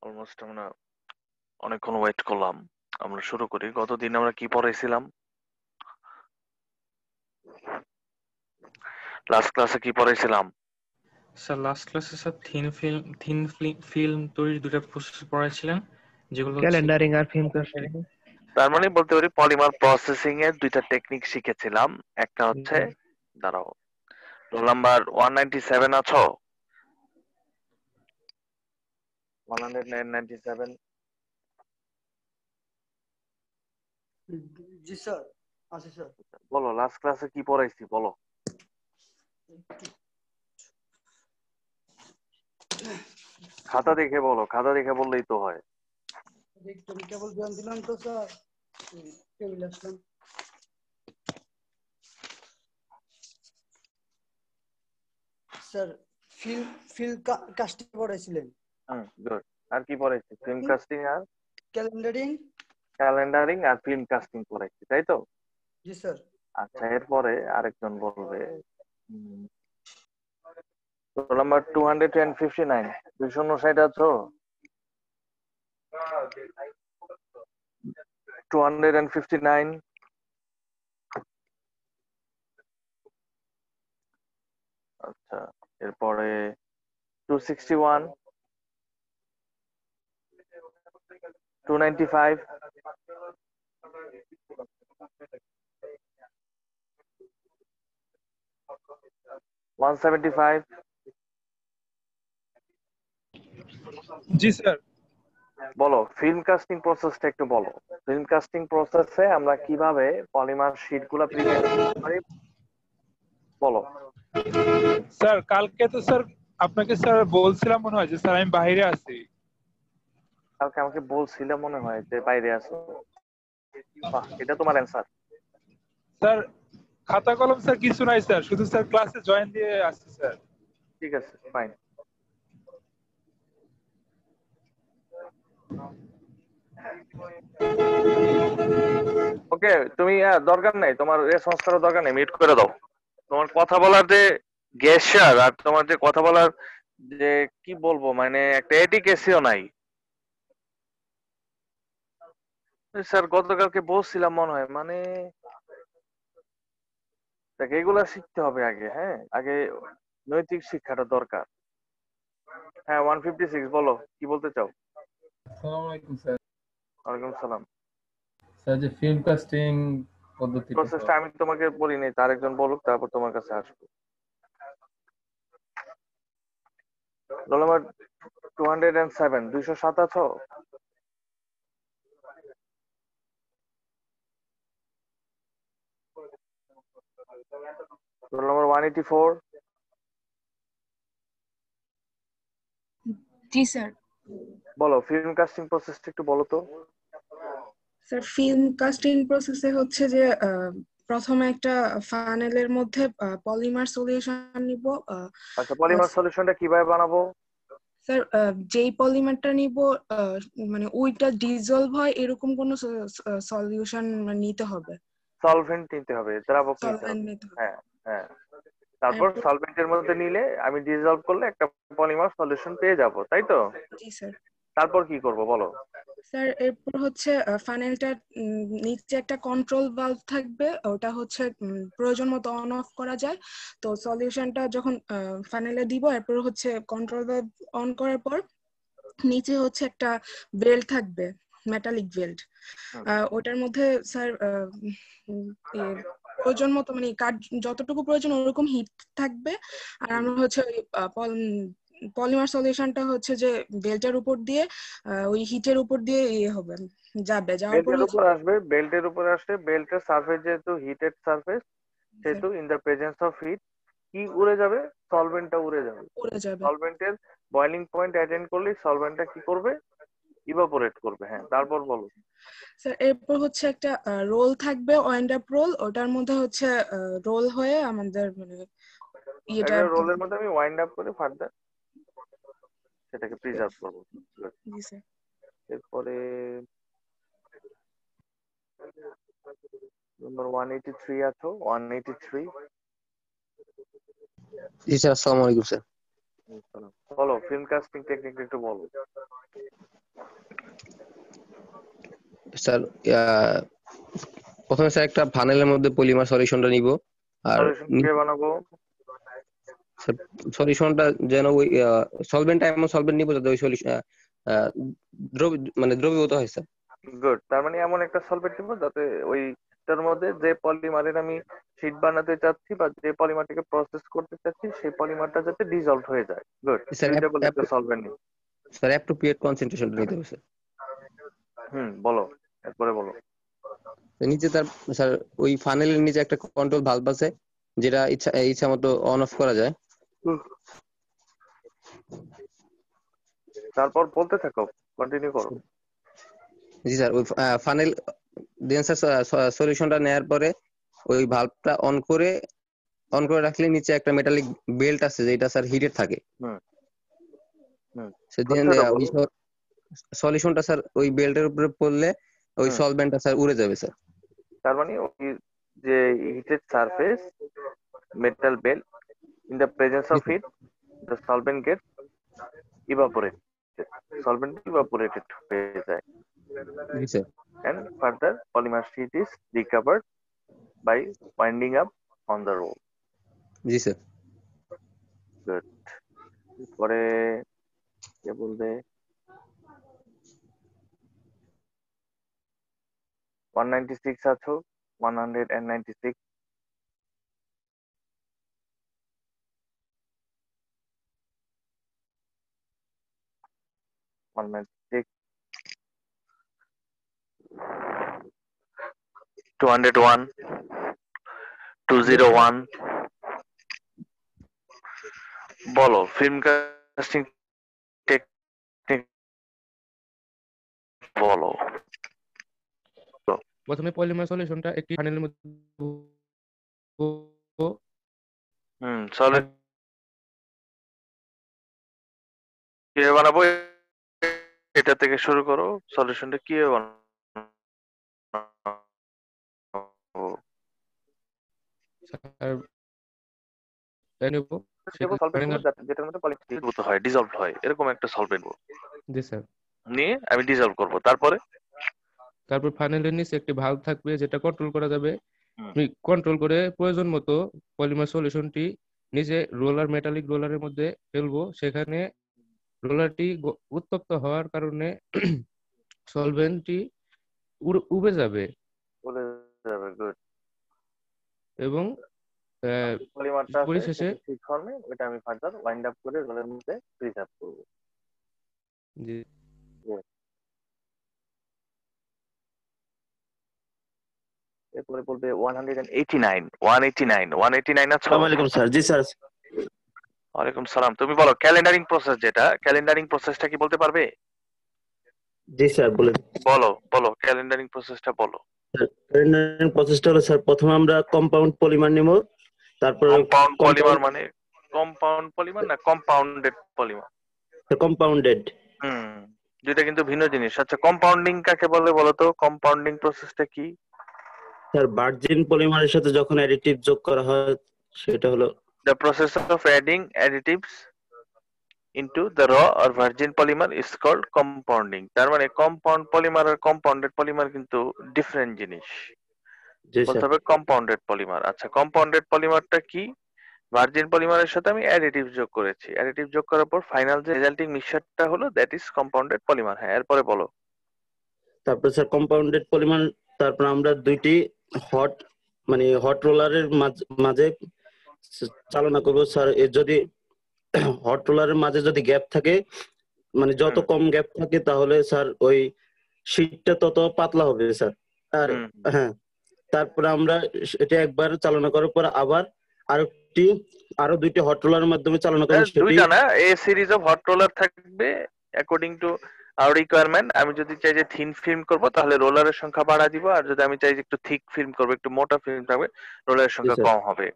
Almost আমরা অনেকক্ষণ wait করলাম। আমরা শুরু করি। গতদিন আমরা কি পড়াইছিলাম? লাস্ট ক্লাসে কি পড়াইছিলাম? স্যার লাস্ট ক্লাসে স্যার থিন ফিল্ম তৈরির দুটো প্রসেস পড়াইছিলেন, যেগুলো হচ্ছে ক্যালেন্ডারিং আর ফিল্ম কাস্টিং। তার মানে বলতে পারি পলিমার প্রসেসিং এর দুইটা টেকনিক শিখেছিলাম। একটা হচ্ছে, দাঁড়াও, রোল নাম্বার 197 আছো? 197। জি স্যার, আছি স্যার। বলো লাস্ট ক্লাসে কি পড়াইছি বলো। খাতা দেখে বলো, খাতা দেখে বললেই তো হয়। একটু কেবল ধ্যান দিলাম তো স্যার, টেবিল আসলাম। স্যার ফিল্ম কাস্টিং পড়াইছিলেন। গুড। আর কি পড়াইছি? ফিল্ম কাস্টিং আর ক্যালেন্ডারিং আর ফিল্ম কাস্টিং পড়াইছি, তাই তো? জি স্যার। আচ্ছা, এরপরে আরেকজন বলবে রোল নাম্বার 259, 259 আছো? 259। আচ্ছা, এরপরে 261, 295, 175। জি স্যার। বলো ফিল্ম কাস্টিং প্রসেসটা একটু বলো। ফিল্ম কাস্টিং প্রসেসে আমরা কিভাবে পলিমার শীট গুলা প্রিপেয়ার করতে পারি বলো। স্যার কালকে তো স্যার আপনাকে স্যার বলছিলাম মনে হয় যে স্যার আমি বাইরে আছি। কালকে আমাকে বলছিলে মনে হয় যে বাইরে আছো। বাহ, এটা তোমার অ্যান্সার। স্যার খাতা কলম স্যার কিছু নাই স্যার, শুধু স্যার ক্লাসে জয়েন দিয়ে আসছি স্যার। ঠিক আছে, ফাইন। ওকে, তুমি দরকার নেই, তোমার রেসপন্স করার দরকার নেই, মিউট করে দাও। তোমার কথা বলার যে গেস্টার আর তোমার যে কথা বলার যে কি বলবো, মানে একটা এটিকেসিও নাই। স্যার গতকালকে বলছিলাম মনে হয়, মানে দেখ এগুলা শিখতে হবে আগে। হ্যাঁ, আগে নৈতিক শিক্ষাটা দরকার। হ্যাঁ, 156 বলো, কি বলতে চাও? আসসালামু আলাইকুম স্যার। ওয়ালাইকুম সালাম। স্যার যে ফিল্ম কাস্টিং পদ্ধতিটা প্রসেসটা আমি তোমাকে বলি নাই, তার একজন বলুক, তারপর তোমার কাছে আসবো। রোল নাম্বার 207, 207 আছো? Roll number 184। জি স্যার। বলো ফিল্ম কাস্টিং প্রসেসটা একটু বলো তো। স্যার ফিল্ম কাস্টিং প্রসেসে হচ্ছে যে প্রথমে একটা ফানেলের মধ্যে পলিমার সলিউশন নিব। আচ্ছা, পলিমার সলিউশনটা কিভাবে বানাবো? স্যার যেই পলিমারটা নিব মানে ওইটা ডিজলভ হয় এরকম কোন সলিউশন নিতে হবে। সলভেন্ট নিতে হবে, দ্রাবক নিতে সলভেন্ট হবে। নিতে হবে। হ্যাঁ হ্যাঁ। তারপর সলভেন্টের মধ্যে নিলে আমি ডিজলভ করলে একটা পলিমার সলিউশন পেয়ে যাব, তাই তো? জি স্যার। তারপর কি করব বলো। স্যার এরপর হচ্ছে ফানেলটার নিচে একটা কন্ট্রোল ভালভ থাকবে, ওটা হচ্ছে প্রয়োজন মতো অন অফ করা যায়। তো সলিউশনটা যখন ফানেলে দিব, এরপর হচ্ছে কন্ট্রোল ভালভ অন করার পর নিচে হচ্ছে একটা বেল্ট থাকবে, মেটালিক বেল্ট। ওটার মধ্যে স্যার প্রয়োজন মতো মানে কাঠ যতটুকু প্রয়োজন ওরকম হিট থাকবে। আর আমরা হচ্ছে ওই পলিমার সলিউশনটা হচ্ছে যে বেল্টের উপর দিয়ে ওই হিটের উপর দিয়ে ইয়ে হবে, যাওয়ার পর বেল্টের উপর আসবে, বেল্টের উপর আসলে বেল্টের সারফেস যেহেতু হিটেড সারফেস, সেহেতু in the presence of hit কি উড়ে যাবে? সলভেন্টটা উড়ে যাবে। সলভেন্টের বয়লিং পয়েন্ট অ্যাটেন্ড করলে সলভেন্টটা কি করবে? ইভাপোরেট করবে। হ্যাঁ, তারপর বলো। স্যার এরপর হচ্ছে একটা রোল থাকবে, ওয়াইন্ড আপ রোল। ওটার মধ্যে হচ্ছে রোল হয়ে আমাদের মানে এটা রোলের মধ্যে আমি ওয়াইন্ড আপ করে ফার্দার সেটাকে প্রিজার্ভ করবো। জি স্যার। এরপরে নাম্বার 183 আছো? 183। জি স্যার, আসসালামু আলাইকুম স্যার। বলো ফিল্ম কাস্টিং টেকনিক একটু বলো। স্যার প্রথমে স্যার একটা ফানেলের মধ্যে পলিমার সলিউশনটা নিব, আর সলিউশন কে বানাবো? সলিউশনটা যেন ওই সলভেন্ট এমন সলভেন্ট নিব যাতে ওই সলিউশন দ্রবীভূত হয় স্যার। গুড, তার মানে এমন একটা সলভেন্ট নিব যাতে ওইটার মধ্যে যে পলিমারের আমি শীট বানাতে চাচ্ছি বা যে পলিমারটাকে প্রসেস করতে চাচ্ছি সেই পলিমারটা যাতে ডিজলভ হয়ে যায়। গুড, স্যার সুইটেবল একটা সলভেন্ট নিব। স্যার অ্যাপ্রোপ্রিয়েট কনসেন্ট্রেশনটা নিতে হবে স্যার। বলো, এরপরে বলো। নিচে তার স্যার ওই ফানেলের নিচে একটা কন্ট্রোল ভালভ আছে যেটা ইচ্ছা মতো অন অফ করা যায়। তারপর বলতে থাকো, কন্টিনিউ করো। জি স্যার, ওই ফানেল দেন স্যার সলিউশনটা নেওয়ার পরে ওই ভালভটা অন করে রাখলে নিচে একটা মেটালিক বেল্ট আছে যেটা স্যার হিটেড থাকে। সেদিন ওই সলিউশনটা স্যার ওই বেল্টের উপরে পড়লে ওই সলভেন্টটা স্যার উড়ে যাবে স্যার। তার মানে ওই যে heated surface metal belt, in the presence of heat the solvent gets evaporated, solvent evaporated হয়ে যায়, জি sir. and further polymer sheet is recovered by winding up on the roll. G sir. Good. পরে কে বলবে? 196 আছো, 196। $196, 201, 201। বলো film casting technique বলো। প্রথমে polymer সলিউশনটা একটি ফানেলের মধ্যে সলিড কিভাবে বানাবো এটা থেকে শুরু করো। সলিউশনটা কিভাবে বানাবো? যেটার মধ্যে পলিমার হয়, ডিজলভ হয়, এরকম একটা সলভেন্ট জি স্যার নিয়ে আমি ডিজলভ করব। তারপর ফানেলের নিচে একটি ভালভ থাকবে যেটা কন্ট্রোল করা যাবে। কন্ট্রোল করে প্রয়োজন মতো পলিমার সলিউশনটি নিচে মেটালিক রোলারের মধ্যে ফেলবো। সেখানে রোলারটি উত্তপ্ত হওয়ার কারণে সলভেন্টটি উবে যাবে এবং পরিশেষে ঠিক ফর্মে ওটা আমি ফার্দার ওয়াইন্ড আপ করে রোলের মধ্যে প্রিজার্ভ করব। জি এরপরে বলবে 189 আছে। আসসালামু আলাইকুম স্যার। জি স্যার। ওয়ালাইকুম সালাম। তুমি বলো ক্যালেন্ডারিং প্রসেস, যেটা ক্যালেন্ডারিং প্রসেসটা কি বলতে পারবে? জি স্যার বলেন। বলো ক্যালেন্ডারিং প্রসেসটা বলো। ক্যালেন্ডারিং প্রসেসটা হলো স্যার, প্রথমে আমরা কম্পাউন্ড পলিমার নেব, তারপর কম্পাউন্ড পলিমার মানে কম্পাউন্ড পলিমার না কম্পাউন্ডেড পলিমার? কম্পাউন্ডেড। দুইটা কিন্তু ভিন্ন জিনিস। আচ্ছা, কম্পাউন্ডিং কাকে বলে বলো তো? কম্পাউন্ডিং প্রসেসটা কি? স্যার ভার্জিন পলিমারের সাথে যখন অ্যাডিটিভ যোগ করা হয় সেটা হলো the process of adding additives into the raw or virgin polymer is called compounding. তার মানে কম্পাউন্ড পলিমার আর কম্পাউন্ডেড পলিমার কিন্তু ডিফারেন্ট জিনিস। বলতে হবে কম্পাউন্ডেড পলিমার। আচ্ছা, কম্পাউন্ডেড পলিমারটা কি? ভার্জিন পলিমারের সাথে আমি অ্যাডিটিভ যোগ করেছি, অ্যাডিটিভ যোগ করার পর ফাইনাল যে রেজাল্টিং মিক্সচারটা হলো দ্যাট ইজ কম্পাউন্ডেড পলিমার। হ্যাঁ, এরপরে বলো। তারপর স্যার কম্পাউন্ডেড পলিমার, তারপর আমরা দুইটি হট রোলারের মাঝে চালনা করবো স্যার। এর যদি হট রোলারের মাঝে যদি গ্যাপ থাকে, মানে যত কম গ্যাপ থাকে তাহলে স্যার ওই শীটটা তত পাতলা হবে স্যার। আর হ্যাঁ, তারপরে আমরা এটা একবার চালনা করার পর আবার আরো দুইটি হট রোলারের মাধ্যমে চালনা করব। দুইটা না, এ সিরিজ অফ হট রোলার থাকবে অ্যাকর্ডিং টু আওয়ার রিকোয়ারমেন্ট। আমি যদি চাই যে থিন ফিল্ম করব তাহলে রোলারের সংখ্যা বাড়া দিব, আর যদি আমি চাই যে একটু থিক ফিল্ম করব, একটু মোটা ফিল্ম থাকবে, রোলারের সংখ্যা কম হবে।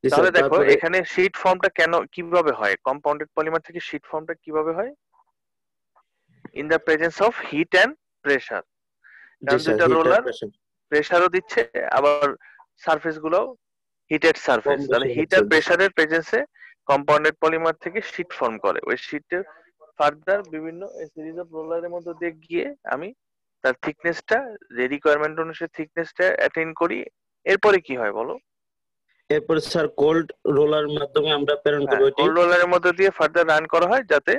তাহলে দেখো এখানে শীট ফর্মটা কিভাবে হয়, কম্পাউন্ডেড পলিমার থেকে শীট ফর্মটা কিভাবে হয়? In the presence of heat and pressure. কারণ দুইটা রোলার প্রেসারও দিচ্ছে, আবার সারফেস গুলো হিটেড সারফেস। তাহলে হিট আর প্রেসারের প্রেজেন্সে কম্পাউন্ডেড পলিমার থেকে শীট ফর্ম করে। ওই শীটে ফার্দার বিভিন্ন সিরিজ অফ রোলারের মধ্যে দিয়ে গিয়ে আমি তার থিকনেসটা যে রিকোয়ারমেন্ট অনুসারে থিকনেসটা অ্যাটেইন করি, এরপরে কি হয় বলো? এরপরে স্যার কোল্ড রোলার মাধ্যমে আমরা প্রেরণ করবো এটি। কোল্ড রোলারের মধ্যে দিয়ে ফার্দার রান করা হয় যাতে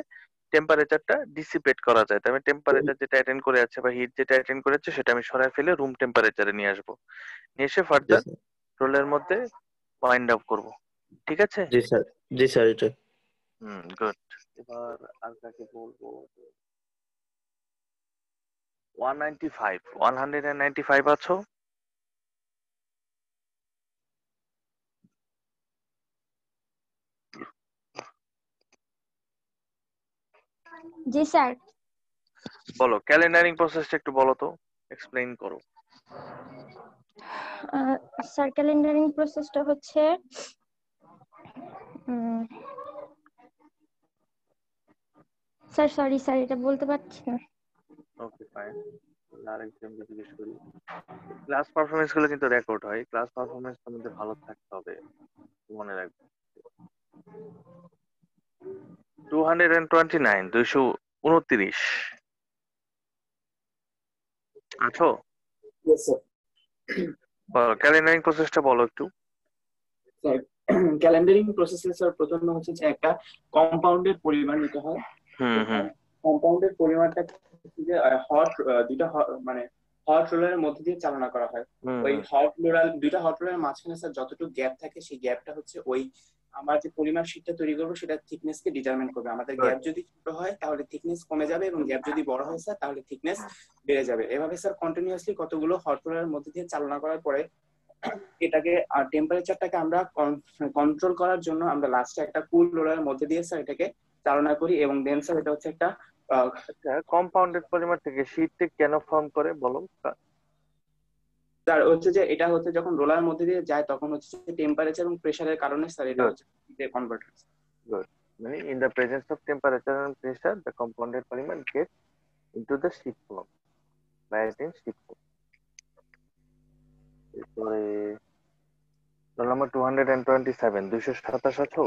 টেম্পারেচারটা ডিসিপেট করা যায়। তবে টেম্পারেচার যেটা অ্যাটেন্ড করে আছে বা হিট যেটা অ্যাটেন্ড করেছে সেটা আমি সরায় ফেলে রুম টেম্পারেচারে নিয়ে আসবো, নিয়ে এসে ফার্দার রোলের মধ্যে ওয়াইন্ড আপ করব। ঠিক আছে? জি স্যার, জি স্যার এটা। গুড। এবার আর কাকে বলবো? 195 আছো? জি স্যার। বলো, ক্যালেন্ডারিং প্রসেসটা একটু বলো তো, এক্সপ্লেইন করো। স্যার ক্যালেন্ডারিং প্রসেসটা হচ্ছে স্যার সরি স্যার এটা বলতে পারছি না। ওকে ফাইন, আরেকজনকে জিজ্ঞেস করি। ক্লাস পারফরমেন্স গুলো কিন্তু রেকর্ড হয়, ক্লাস পারফরমেন্স তোমাদের ভালো থাকতে হবে, মনে রাখবে। 229 229 আছো? বলো ক্যালেন্ডারিং প্রসেসটা বলো একটু। স্যার ক্যালেন্ডারিং প্রসেসে স্যার প্রথমে হচ্ছে যে একটা কম্পাউন্ডের পরিমাণ নিতে হয়। কম্পাউন্ডের পরিমাণটা যে দুইটা মানে হট রোলারের মধ্যে দিয়ে চালনা করা হয়। ওই দুইটা হট রোলারের মাঝখানে স্যার যতটুকু গ্যাপ থাকে সেই গ্যাপটা হচ্ছে ওই আমার যে পরিমাণ শীটটা তৈরি করবো সেটা থিকনেস কে ডিটারমিন করবে। আমাদের গ্যাপ যদি ছোট হয় তাহলে থিকনেস কমে যাবে এবং গ্যাপ যদি বড় হয় স্যার তাহলে থিকনেস বেড়ে যাবে। এভাবে স্যার কন্টিনিউয়াসলি কতগুলো হট রোলারের মধ্যে দিয়ে চালনা করার পরে এটাকে টেম্পারেচারটাকে আমরা কন্ট্রোল করার জন্য আমরা লাস্টে একটা কুল রোলারের মধ্যে দিয়ে স্যার এটাকে চালনা করি এবং দেন স্যার এটা হচ্ছে একটা কম্পাউন্ডেড পলিমার থেকে শীটটা কেন ফর্ম করে বলো? স্যার হচ্ছে যে এটা হচ্ছে যখন রোলারের মধ্যে দিয়ে যায় তখন হচ্ছে টেম্পারেচার এবং প্রেসারের কারণে স্যার এটা হচ্ছে কনভার্ট হয়। গুড, মানে in the presence of temperature and pressure the compounded polymer gets into the sheet form by adding sheet form. এরপরে রোল নাম্বার 227 227 আছো?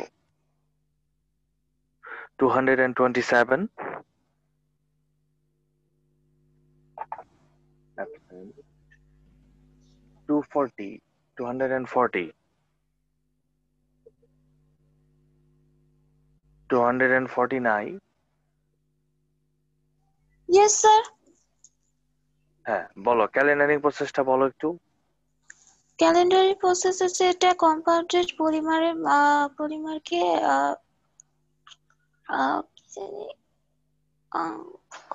227 240 240 249 ইয়েস স্যার। হ্যাঁ বলো, ক্যালেন্ডারিং প্রসেসটা বলো একটু। ক্যালেন্ডারিং প্রসেস হচ্ছে এটা কম্পাউন্ডেড পলিমারকে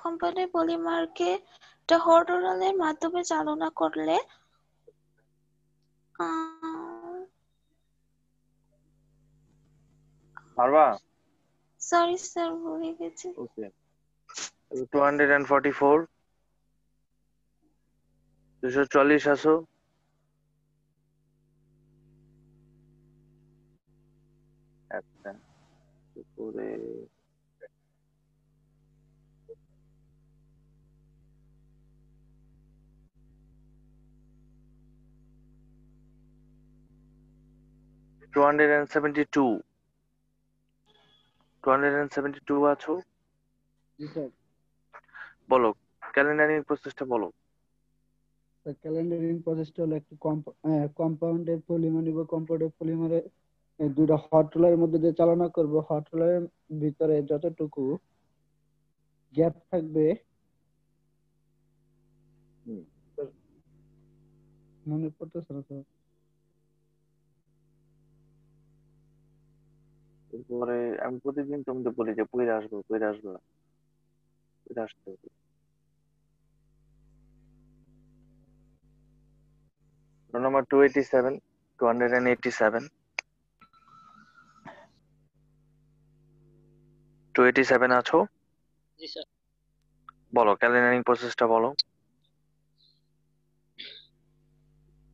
কম্পাউন্ডেড পলিমারকে একটা হট রোলারের মাধ্যমে চালনা করলে পারবা? সরি স্যার ভুলে গেছি। ওকে 244 240 আসো। আচ্ছা তারপরে টু 272 আছো? বলো ক্যালেন্ডারিং প্রসেসটা বলো। ক্যালেন্ডারিং প্রসেসটা হলো একটি কম্পাউন্ডের পলিমার নিব। কম্পাউন্ডের পলিমারে দুইটা হট রোলারের মধ্যে দিয়ে চালনা করব। হট রোলারের ভিতরে যতটুকু গ্যাপ থাকবে মনে পড়তেছে না স্যার। এরপরে আমি প্রতিদিন তোমাদের বলি যে পইরা আসবো পইরা আসতে হবে। রোল নাম্বার 287 287 আছো? জি স্যার। বলো ক্যালেন্ডারিং প্রসেসটা বলো।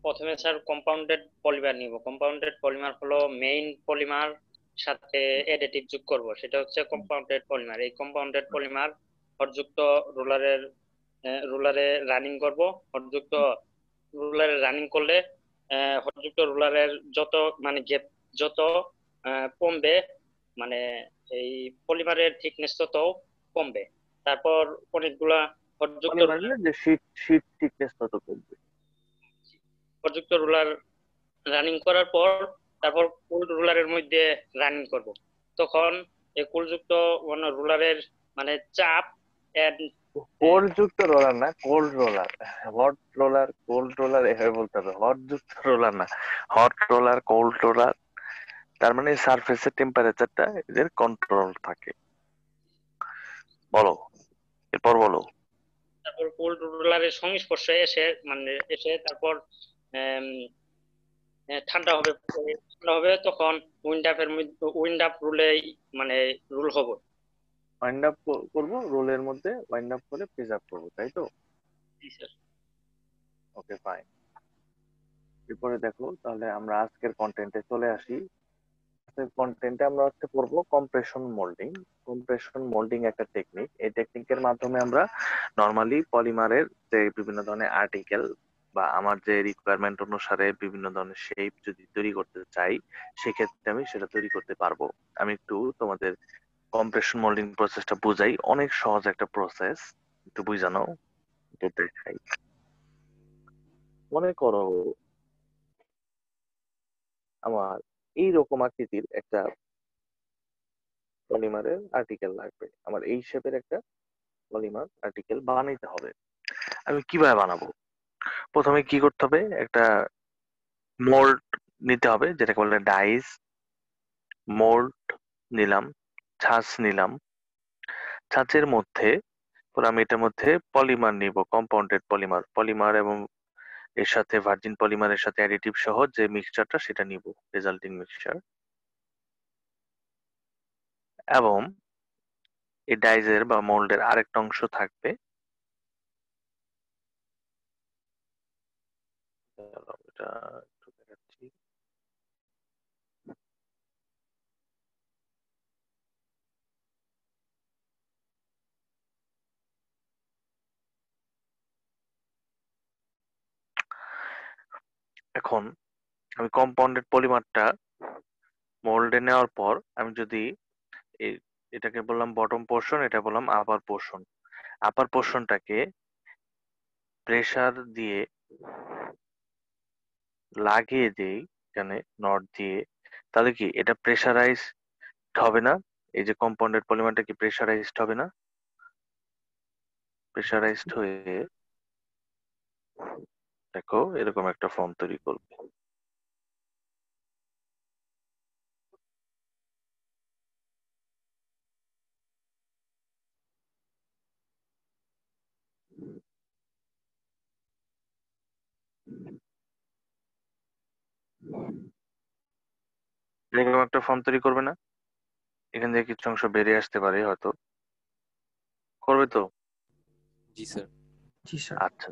প্রথমে স্যার কম্পাউন্ডেড পলিমার নিব। কম্পাউন্ডেড পলিমার হলো মেইন পলিমার সাথে অ্যাডিটিভ যোগ করব, সেটা হচ্ছে কম্পাউন্ডেড পলিমার। এই কম্পাউন্ডেড পলিমার হটযুক্ত রোলারে রানিং করব। হটযুক্ত রোলারে রানিং করলে হটযুক্ত রোলারের যত মানে গ্যাপ যত কমবে, মানে এই পলিমারের থিকনেস তত কমবে। তারপর অনেকগুলা হটযুক্ত যে শীট থিকনেস তত কমবে। হটযুক্ত রুলার রানিং করার পর তারপর কোল্ড রুলারের মধ্যে রানিং করব, তখন এই কোল্ডযুক্ত মানে রুলারের মানে চাপ কোল্ড যুক্ত রোলার না, cold roller. Hot roller, cold roller এভাবে বলতে হবে, হট যুক্ত রোলার না, হট রোলার, কোল্ড রোলার। তার মানে সারফেসের টেম্পারেচারটা এদের কন্ট্রোল থাকে। বলো, এরপর বলো। তারপর কোল্ড রোলারের সংস্পর্শে এসে তারপর ঠান্ডা হবে তখন উইন্ড আপ রুলে মানে রুল হবে। ওয়াইন্ড আপ করবো, রোলের মধ্যে ওয়াইন্ড আপ করে প্রিজার্ভ করবো, তাই তো? জি স্যার। Okay fine. এরপরে দেখো, তাহলে আমরা আজকের কন্টেন্টে চলে আসি। আজকের কন্টেন্টে আমরা পড়বো কম্প্রেশন মোল্ডিং। কম্প্রেশন মোল্ডিং একটা টেকনিক। এই টেকনিকের মাধ্যমে আমরা নরমালি পলিমারের যে বিভিন্ন ধরনের আর্টিকেল বা আমার যে রিকোয়ারমেন্ট অনুসারে বিভিন্ন ধরনের শেপ যদি তৈরি করতে চাই, সেক্ষেত্রে আমি সেটা তৈরি করতে পারবো। আমি একটু তোমাদের কম্প্রেশন মোল্ডিং প্রসেসটা বুঝাই, অনেক সহজ একটা প্রসেস, একটু বুঝানো তো দেখাই। মনে করো আমার এই রকম আকৃতির একটা পলিমারের আর্টিকেল লাগবে, আমার এই শেপের একটা পলিমার আর্টিকেল বানাইতে হবে। আমি কিভাবে বানাবো? প্রথমে কি করতে হবে, একটা মোল্ড নিতে হবে, যেটাকে বলে ডাইস। মোল্ড নিলাম, ছাঁচ নিলাম, ছাঁচের মধ্যে আমি এটার মধ্যে পলিমার নিব, কম্পাউন্ডেড পলিমার এবং এর সাথে ভার্জিন পলিমারের সাথে অ্যাডিটিভ সহ যে মিক্সচারটা সেটা নিব, রেজাল্টিং মিক্সচার। এবং এই ডাইজের বা মোল্ডের আরেকটা অংশ থাকবে, এটা একটু দেখাচ্ছি। এখন আমি কম্পাউন্ডেড পলিমারটা মোল্ডে নেওয়ার পর আমি যদি এটাকে বললাম বটম পোর্শন, এটা বললাম আপার পোর্শন। আপার পোর্শনটাকে প্রেসার দিয়ে লাগিয়ে দেই এখানে নট দিয়ে, তাহলে কি এটা প্রেসারাইজড হবে না? এই যে কম্পাউন্ডেড পলিমারটা কি প্রেসারাইজড হবে না? প্রেসারাইজড হয়ে দেখো এরকম একটা ফর্ম তৈরি করবে। এরকম একটা ফর্ম তৈরি করবে না? এখান থেকে কিছু অংশ বেরিয়ে আসতে পারে হয়তো, করবে তো? জি স্যার। জি স্যার। আচ্ছা,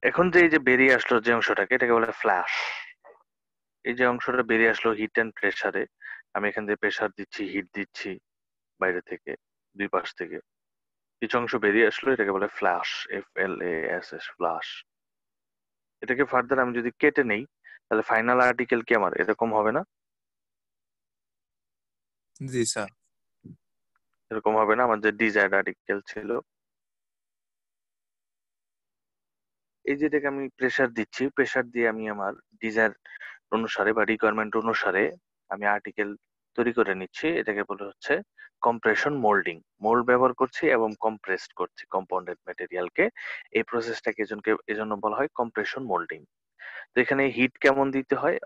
এখন যে এই যে বেরিয়ে আসলো যে অংশটাকে, এটাকে বলে ফ্ল্যাশ। এই যে অংশটা বেরিয়ে আসলো হিট এন্ড প্রেসারে, আমি এখান থেকে প্রেসার দিচ্ছি, হিট দিচ্ছি বাইরে থেকে, দুই পাশ থেকে কিছু অংশ বেরিয়ে আসলো, এটাকে বলে ফ্ল্যাশ, FLASH, ফ্ল্যাশ। এটাকে ফার্দার আমি যদি কেটে নেই, তাহলে ফাইনাল আর্টিকেল কি আমার এরকম হবে না? জি স্যার। এরকম হবে না? আমার যে ডিজায়ার্ড আর্টিকেল ছিল, এই যেটাকে আমি প্রেসার দিচ্ছি, প্রেসার দিয়ে আমি আমার ডিজায়ার অনুসারে বা রিকোয়ারমেন্ট অনুসারে আমি আর্টিকেল তৈরি করে নিচ্ছি। এটাকে বলে হচ্ছে কম্প্রেশন মোল্ডিং। মোল্ড ব্যবহার করছি এবং কম্প্রেসড করছি কম্পাউন্ডেড ম্যাটেরিয়ালকে। এই প্রসেসটাকে এজন্য বলা হয় কম্প্রেশন মোল্ডিং। তো এখানে হিট কেমন দিতে হয়?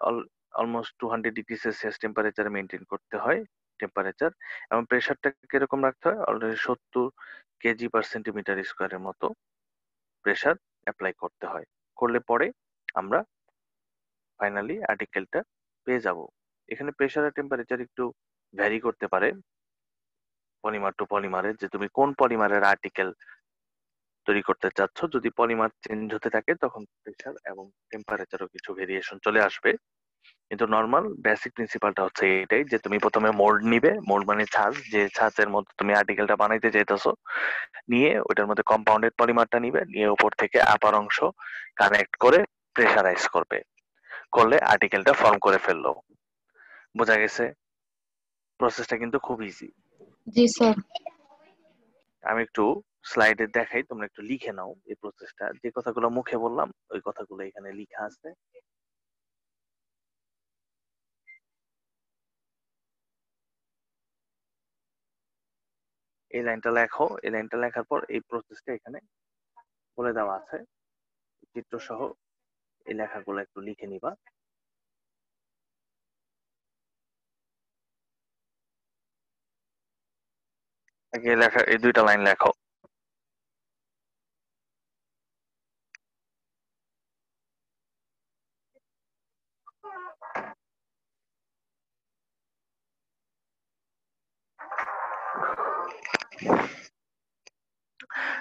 Almost 200 degree Celsius temperature maintain করতে হয় টেম্পারেচার, এবং প্রেসারটা কিরকম রাখতে হয়? অলরেডি 70 কেজি পার সেন্টিমিটার স্কোয়ারের মতো প্রেসার অ্যাপ্লাই করতে হয়। করলে পরে আমরা ফাইনালি আর্টিকেলটা পেয়ে যাব। এখানে প্রেসার আর টেম্পারেচার একটু ভ্যারি করতে পারে পলিমার টু পলিমারের, যে তুমি কোন পলিমারের আর্টিকেল তৈরি করতে চাচ্ছ। যদি পলিমার চেঞ্জ হতে থাকে তখন প্রেসার এবং টেম্পারেচারও কিছু ভেরিয়েশন চলে আসবে, কিন্তু নর্মাল বেসিক প্রিন্সিপালটা হচ্ছে এটাই, যে তুমি প্রথমে মোল্ড নিবে। মোল্ড মানে ছাঁচ, যে ছাঁচের মধ্যে তুমি আর্টিকেলটা বানাইতে চাইতেছো, নিয়ে ওটার মধ্যে কম্পাউন্ডেড পলিমারটা নিবে, নিয়ে উপর থেকে আপার অংশ কানেক্ট করে প্রেসারাইজ করলে আর্টিকেলটা ফর্ম করে ফেললো। বোঝা গেছে? প্রসেসটা কিন্তু খুব ইজি। জি স্যার। আমি একটু স্লাইডে দেখাই, তোমরা একটু লিখে নাও এই প্রসেসটা। যে কথাগুলো মুখে বললাম ওই কথাগুলো এখানে লেখা আছে। এই লাইনটা লেখো, এই লাইনটা লেখার পর এই প্রসেসটা এখানে বলে দেওয়া আছে চিত্র সহ। এই লেখাগুলো একটু লিখে নিবা। আগে লেখা এই দুইটা লাইন লেখো।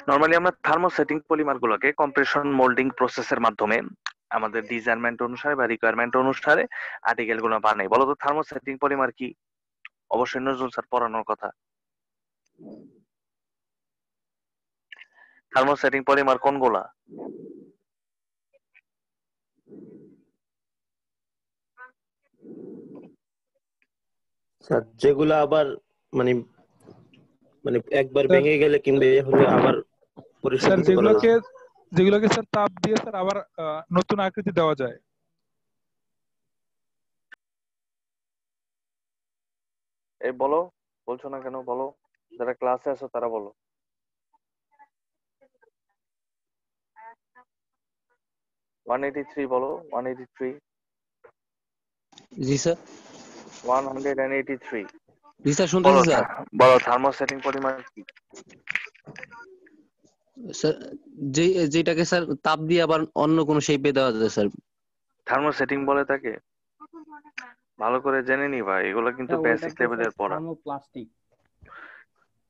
নরমালি আমরা থার্মোসেটিং পলিমার গুলোকে কম্প্রেশন মোল্ডিং প্রসেসের মাধ্যমে আমাদের ডিজাইনমেন্ট অনুসারে বা রিকোয়ারমেন্ট অনুসারে আর্টিকেল গুলো বানাই। বলো তো থার্মোসেটিং পলিমার কি? অবশ্যই নজরুল স্যার পড়ানোর কথা। থার্মোসেটিং পলিমার কোনগুলা? স্যার যেগুলো আবার মানে মানে একবার ভেঙে গেলে কিংবা হলে আবার স্যার পরিশোধন করা যায়। যেগুলোকে স্যার তাপ দিয়ে স্যার আবার নতুন আকৃতি দেওয়া যায়। এই বলো, বলছো না কেন? বলো, যারা ক্লাসে আছো তারা বলো। বলো 183। জি স্যার। 183। জি স্যার, শুনতেছি স্যার। বলো থার্মোসেটিং পলিমার কি? স্যার যেটাকে স্যার তাপ দিয়ে আবার অন্য কোনো শেপে দেওয়া যায় স্যার। থার্মোসেটিং বলে তাকে? ভালো করে জেনে নিবা, এগুলো কিন্তু বেসিক লেভেলের পড়া। থার্মোপ্লাস্টিক।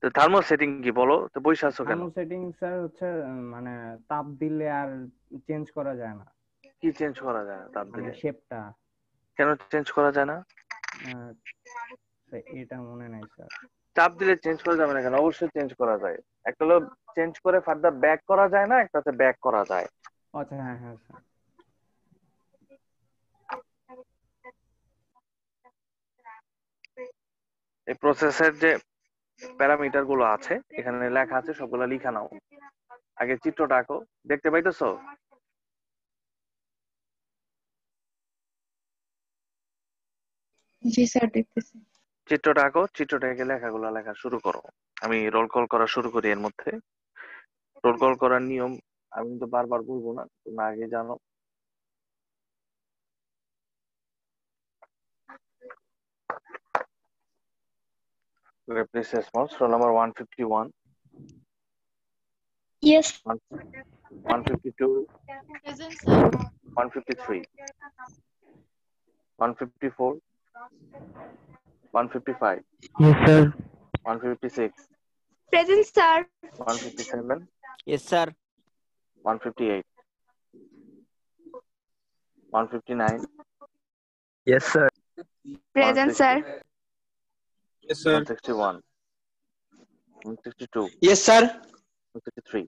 তো থার্মোসেটিং কি বলো তো? বসে আছো কেন? থার্মোসেটিং স্যার হচ্ছে মানে তাপ দিলে আর চেঞ্জ করা যায় না। কি চেঞ্জ করা যায় না তাপ দিলে? শেপটা। কেন চেঞ্জ করা যায় না? এটা মনে নাই স্যার। চাপ দিলে চেঞ্জ করা যাবে না কেন? অবশ্যই চেঞ্জ করা যায়। একটা হলো চেঞ্জ করে ফার্দার ব্যাক করা যায় না, একটাতে ব্যাক করা যায়। আচ্ছা, হ্যাঁ হ্যাঁ স্যার। এই প্রসেসের যে প্যারামিটার গুলো আছে এখানে লেখা আছে, সবগুলো লিখা নাও। আগে চিত্রটা আঁকো, দেখতে পাইতেছো? জি স্যার, দেখতেছি। চিত্রটা আঁকো, চিত্রটা এঁকে লেখাগুলো লেখা শুরু করো। আমি রোল কল করা শুরু করি। এর মধ্যে রোল কল করার নিয়ম আমি তো বারবার বলবো না, তোমরা আগে জানো। Replace response. Roll number 151. Yes. 152. Present sir. 153. 154. 155. Yes sir. 156. Present sir. 157. Yes sir. 158. 159. Yes sir. Present sir. Yes sir. 161. 162. Yes sir. 163.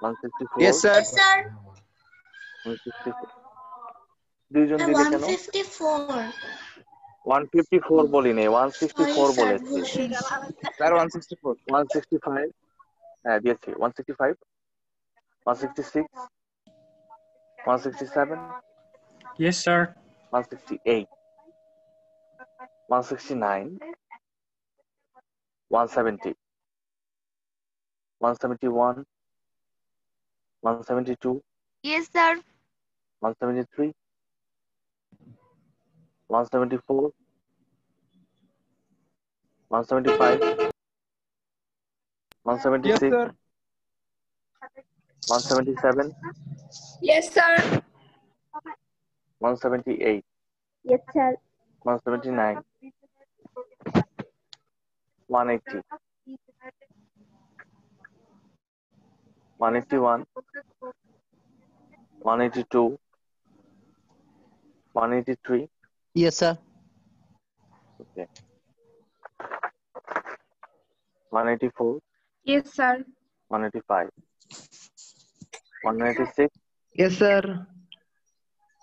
164. Yes sir. Yes sir. 164. দুইজন দিলে কেন? 154. 154 বলিনি, 164 বলেছি। Sir 164. 165. হ্যাঁ দিয়েছি। 165. 166. 167. Yes sir. 168. 169. 170. 171. 172. Yes sir. 173. 174. 175. 176. Yes sir. 177. Yes sir. 178. Yes sir. 179. 180. 181. 182. 183. Yes sir. Okay. 184. Yes sir. 185. 196. Yes sir.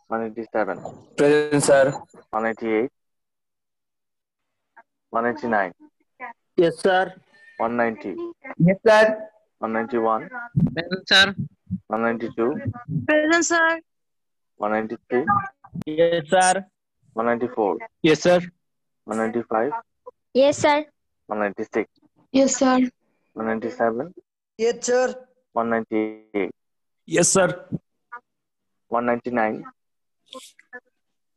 187. Present sir. 188. 189. Yes sir. 190, Yes, sir. 191, Present, sir. 192, Present, sir. 193, Yes, sir. 194, Yes, sir. 195, Yes, sir. 196, Yes, sir. 197, Yes, sir. 198, Yes, sir. 199,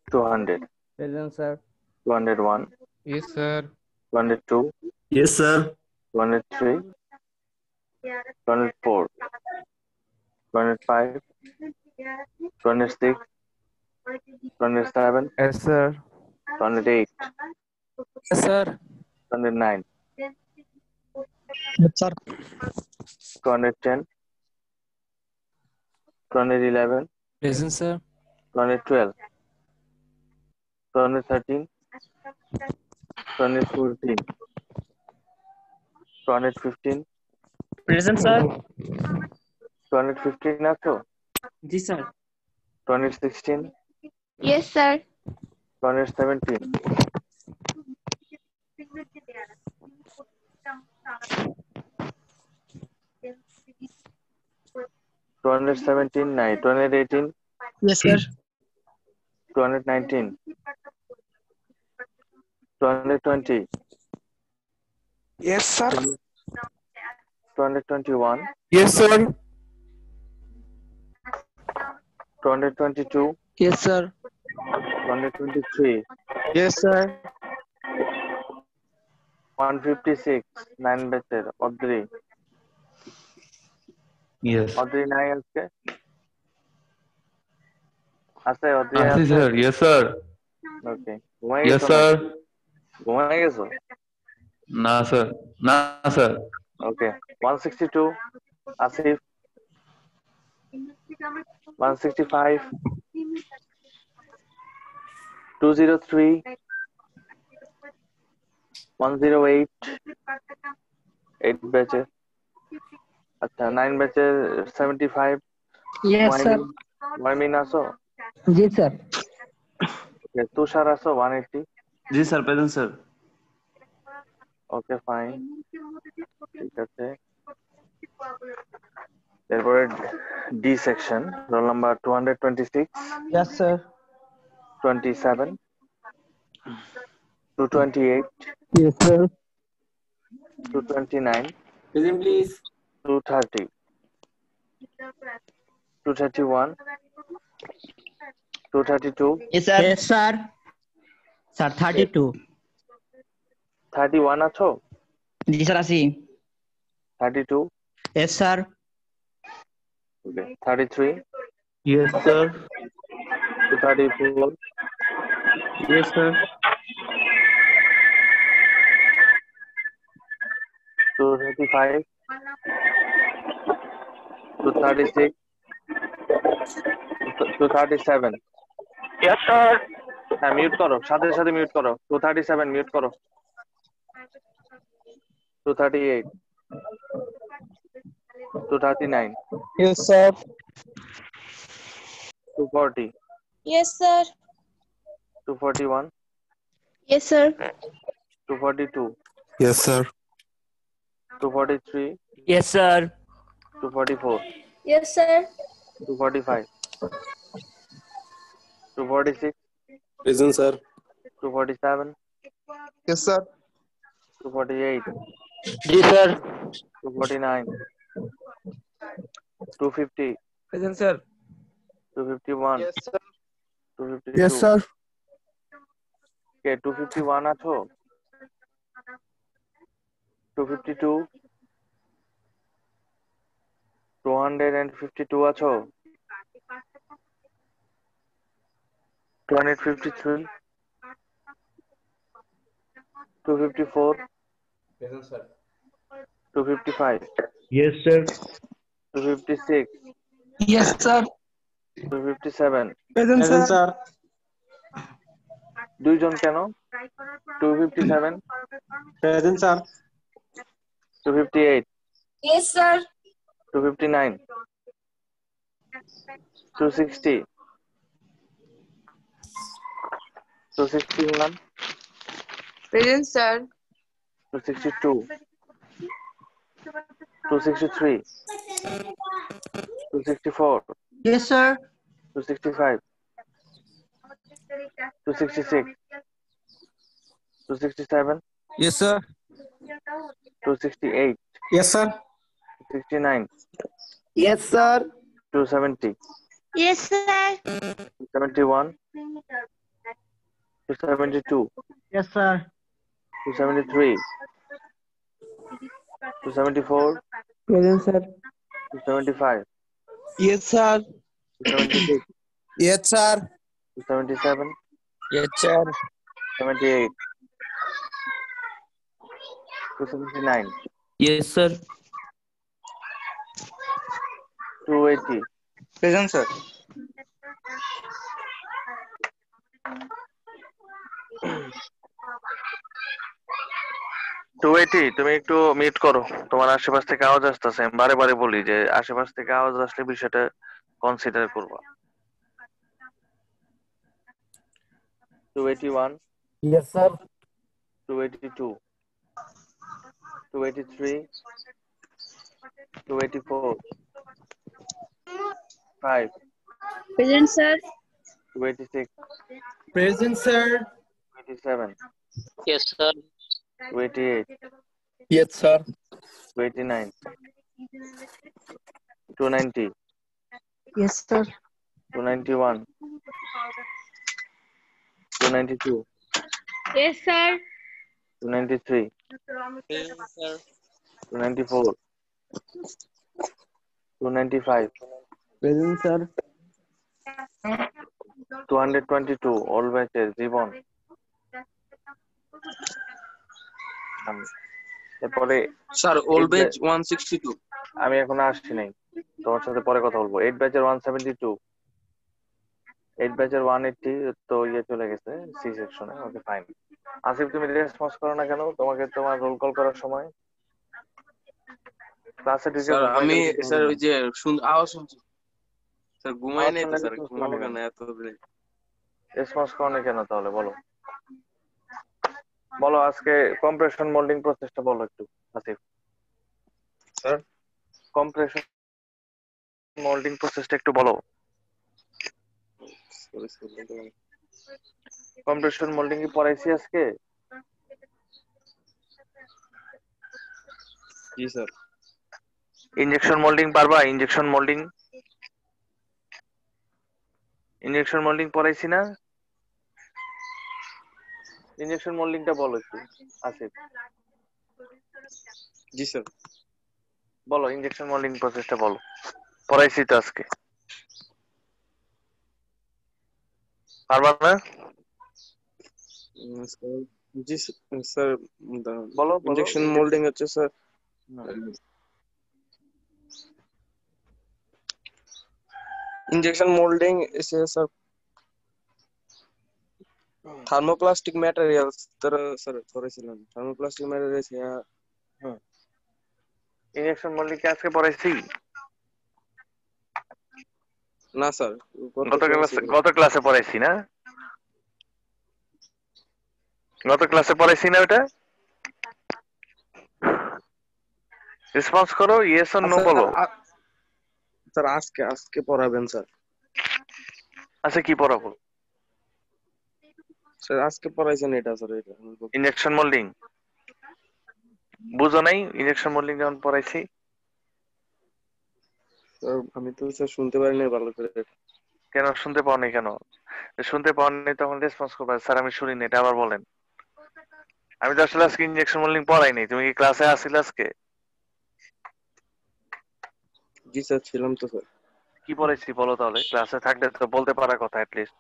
200, Present, sir. 201, Yes, sir. 202, Yes, sir. 203, 204, 205, 206, 207, Yes, sir. 208, Yes, sir. 209, Yes, sir. 210, 211, Present, sir. 212, 213, 214, 215, Present, sir. 215 আছো? জি sir. 216, Yes, sir. 217, 217 নাই, 218, Yes, sir. 219, 220, Yes, sir. 221, Yes, sir. 222, Yes, sir. 223, Yes, sir. 156, 9 বেচের Adri Yes. Adri নাই আজকে আছে Adri Asi আছে sir. Yes, sir. ওকে ঘুমাই Yes, গেছো sir. নাকি? ঘুমাই গেছো Na, sir. Na, sir. ওকে 162 আসিফ 165 203 108 8 ব্যাচে আচ্ছা 9 ব্যাচে 75 Yes, sir. মাইমিন আসো জি স্যার। ওকে তুষার আসো 180 জি sir, present sir. Okay fine ঠিক আছে এরপরে D section roll number 226 Yes, sir. 27 228 Yes, sir. 229 Present, please. 230 231 232 Yes, sir. Yes, sir. Sir, 32. 31 আছো জি স্যার, আছি। 32 Yes, sir. okay 33 Yes, sir. 234 Yes, sir. 235 236 237 Yes, sir. হ্যাঁ mute করো সাথে সাথে mute করো 237 মিউট করো 238 239 Yes, sir. 240 Yes, sir. 241 Yes, sir. 242 Yes, sir. 243 Yes, sir. 244 Yes, sir. 245 246 Present, sir. 247 Yes, sir. 248 জি sir. 249 250 present sir. 251 Yes, sir. 252 Yes, sir. কে 251 আছো 252 252 আছো 253 254 Present, sir. 255 Yes, sir. 256 Yes, sir. 257 present sir. দুইজন কেন 257 present sir. 258 Yes, sir. 259 260 261 Present, sir. 262 263, 264, Yes, sir. 265, 266, 267, Yes, sir. 268, Yes, sir. 269, Yes, sir. 270, Yes, sir. 271, 272, Yes, sir. 273, 274, Present, sir. 275, Yes, sir. 276, Yes, sir. 277, Yes, sir. 78, 279, Yes, sir. 280, Present, sir. 280, তুমি একটু mute করো, তোমার আশেপাশ থেকে আওয়াজ আসতেছে। আমি বারে বারে বলি যে আশেপাশ থেকে আওয়াজ আসলে বিষয়টা কনসিডার করবা। 281, Yes, sir. 282, 283, 284, 5, Present, sir. 286, Present, sir. 287, Yes, sir. 288, Yes, sir. 289, 290, Yes, sir. 291, 292, Yes, sir. 293, Present, sir. 294, 295, Present, sir. 222, all batches, জীবন। এরপরে Sir, all batch 162. আমি এখন আসছি নাই, তোমার সাথে পরে কথা বলবো। 8 ব্যাচের 172, 8 ব্যাচের 180 তো ইয়ে চলে গেছে সি সেকশনে। Okay fine. আসিফ তুমি রেসপন্স করো না কেন? তোমাকে তোমার রোল কল করার সময় ক্লাসে ঢুকে স্যার ঘুমাই আমি গেলে স্যার ওই যে আওয়াজ শুনছি স্যার ঘুমাই আওয়াজ নাই তো শুনলে স্যার response ঘুমাবো করো কেন না এত রাতে? রেসপন্স করো না কেন তাহলে বলো। বলো আজকে কম্প্রেশন মোল্ডিং প্রসেসটা বলো একটু আসিফ। স্যার কম্প্রেশন মোল্ডিং প্রসেসটা একটু বলো। কম্প্রেশন মোল্ডিং কি পড়াইছি আজকে? জি স্যার। ইনজেকশন মোল্ডিং পারবা? ইনজেকশন মোল্ডিং ইনজেকশন মোল্ডিং পড়াইছি না? ইনজেকশন মোল্ডিংটা বলো একটু আসিফ। জি স্যার। বলো ইনজেকশন মোল্ডিং প্রসেসটা বলো, পড়াইছি তো আজকে। পারবা না? জি স্যার। বলো ইনজেকশন মোল্ডিং হচ্ছে স্যার ইনজেকশন মোল্ডিং এসে স্যার থার্মোপ্লাস্টিক ম্যাটেরিয়ালস তারা স্যার পড়েছিলাম। থার্মোপ্লাস্টিক ম্যাটেরিয়ালস ইনজেকশন মোল্ডিং কি আজকে পড়াইছি? না স্যার গত ক্লাসে পড়াইছি না? গত ক্লাসে পড়াইছি না ওটা? রেসপন্স করো, ইয়েস অর নো বলো। স্যার আজকে পড়াবেন স্যার। আচ্ছা কি পড়াবো? স্যার আজকে পড়াইছেন এটা স্যার, এটা ইনজেকশন মোল্ডিং বুঝো নাই? ইনজেকশন মোল্ডিং যখন পড়াইছি স্যার আমি তো স্যার শুনতে পারি না ভালো করে। কেন শুনতে পাওনি? কেন শুনতে পাওনি? তখন রেসপন্স করবে স্যার আমি শুনিনি, এটা আবার বলেন। আমি তো আসলে আজকে ইনজেকশন মোল্ডিং পড়াইনি। তুমি কি ক্লাসে আসছিলে আজকে? জি স্যার ছিলাম তো স্যার। কি পড়াইছি বলো তাহলে? ক্লাসে থাকলে তো বলতে পারার কথা অ্যাটলিস্ট।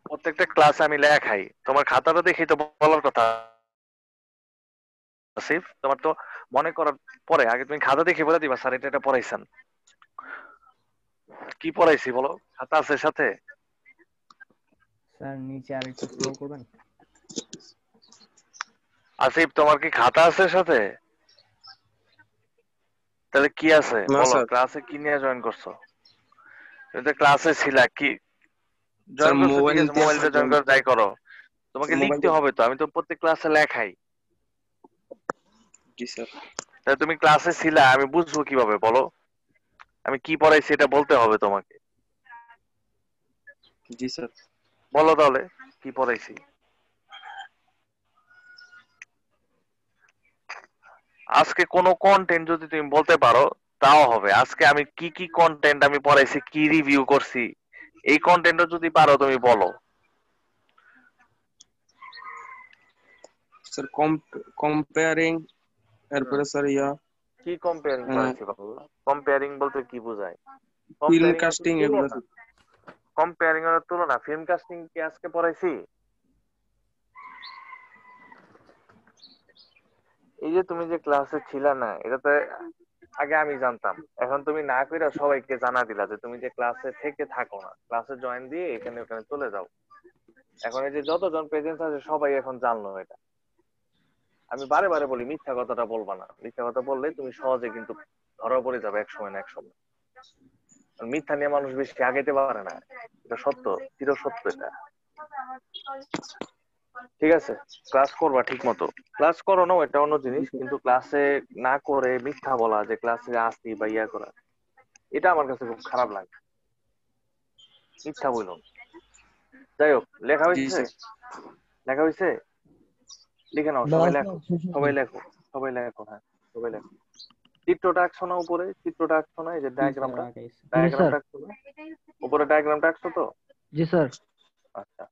প্রত্যেকটা ক্লাসে আমি লেখাই, তোমার খাতাটা দেখি তো বলার কথা আসিফ। তোমার তো মনে করার পরে আগে তুমি খাতা দেখে বলে দিবা স্যার এটা পড়াইছেন। কি পড়াইছি বলো? খাতা আছে সাথে? স্যার নিচে আরেকটু স্ক্রল করবেন। আসিফ তোমার কি খাতা আছে সাথে? তাহলে কি আছে বলো? ক্লাসে কি নিয়ে জয়েন করছো? তুমি তো ক্লাসে ছিলা, কি জয়েন করছো? ঠিক আছে, মোবাইলটা জয়েন করে যাই করো, তোমাকে লিখতে হবে তো। আমি তো প্রত্যেক ক্লাসে লেখাই। জি স্যার। তাহলে তুমি ক্লাসে ছিলা, আমি বুঝবো কিভাবে বলো? আমি কি পড়াইছি এটা বলতে হবে তোমাকে। জি স্যার। বলো তাহলে কি পড়াইছি। আজকে কোনো কন্টেন্ট যদি তুমি বলতে পারো তাও হবে। আজকে আমি কি কি কন্টেন্ট আমি পড়াইছি, কি রিভিউ করছি, এই কন্টেন্টও যদি পারো তুমি বলো। স্যার কম্পেয়ারিং, এরপরে স্যার কি কম্পেয়ারিং পড়াইছি বাবু? কম্পেয়ারিং বলতে কি বোঝায়? ফিল্ম কম্পেয়ারিং এর কাস্টিং এগুলো। তুলনা, কম্পেয়ারিং এর তুলনা। ফিল্ম কাস্টিং কি আজকে পড়াইছি? এই যে তুমি যে ক্লাসে ছিলা না, এটাতে আগে আমি জানতাম, এখন তুমি না কইরা সবাইকে জানা দিলা যে তুমি যে ক্লাসে থেকে থাকো না, ক্লাসে জয়েন দিয়ে এখানে ওখানে চলে যাও। এখন এই যে যতজন প্রেজেন্স আছে সবাই এখন জানলো এটা। আমি বারে বারে বলি মিথ্যা কথাটা বলবা না। মিথ্যা কথা বললে তুমি সহজে কিন্তু ধরা পড়ে যাবে এক সময় না এক সময়। মিথ্যা নিয়ে মানুষ বেশি আগাইতে পারে না, এটা সত্য, চির সত্য এটা। ঠিক আছে, ক্লাস করবা ঠিক মতো। ক্লাস করো না এটা অন্য জিনিস, কিন্তু ক্লাসে না করে মিথ্যা বলা, যে ক্লাসে আসি বা ইয়া করা, এটা আমার কাছে খুব খারাপ লাগে। মিথ্যা বলুন। যাই হোক, লেখা হয়েছে? লেখা হয়েছে? লিখে নাও, সবাই লেখো, সবাই লেখো, সবাই লেখো। হ্যাঁ, সবাই লেখো। চিত্রটা আঁকছো না উপরে? চিত্রটা আঁকছো না? এই যে ডায়াগ্রামটা, ডায়াগ্রামটা আঁকছো না? উপরে ডায়াগ্রামটা আঁকছো তো? জি স্যার। আচ্ছা।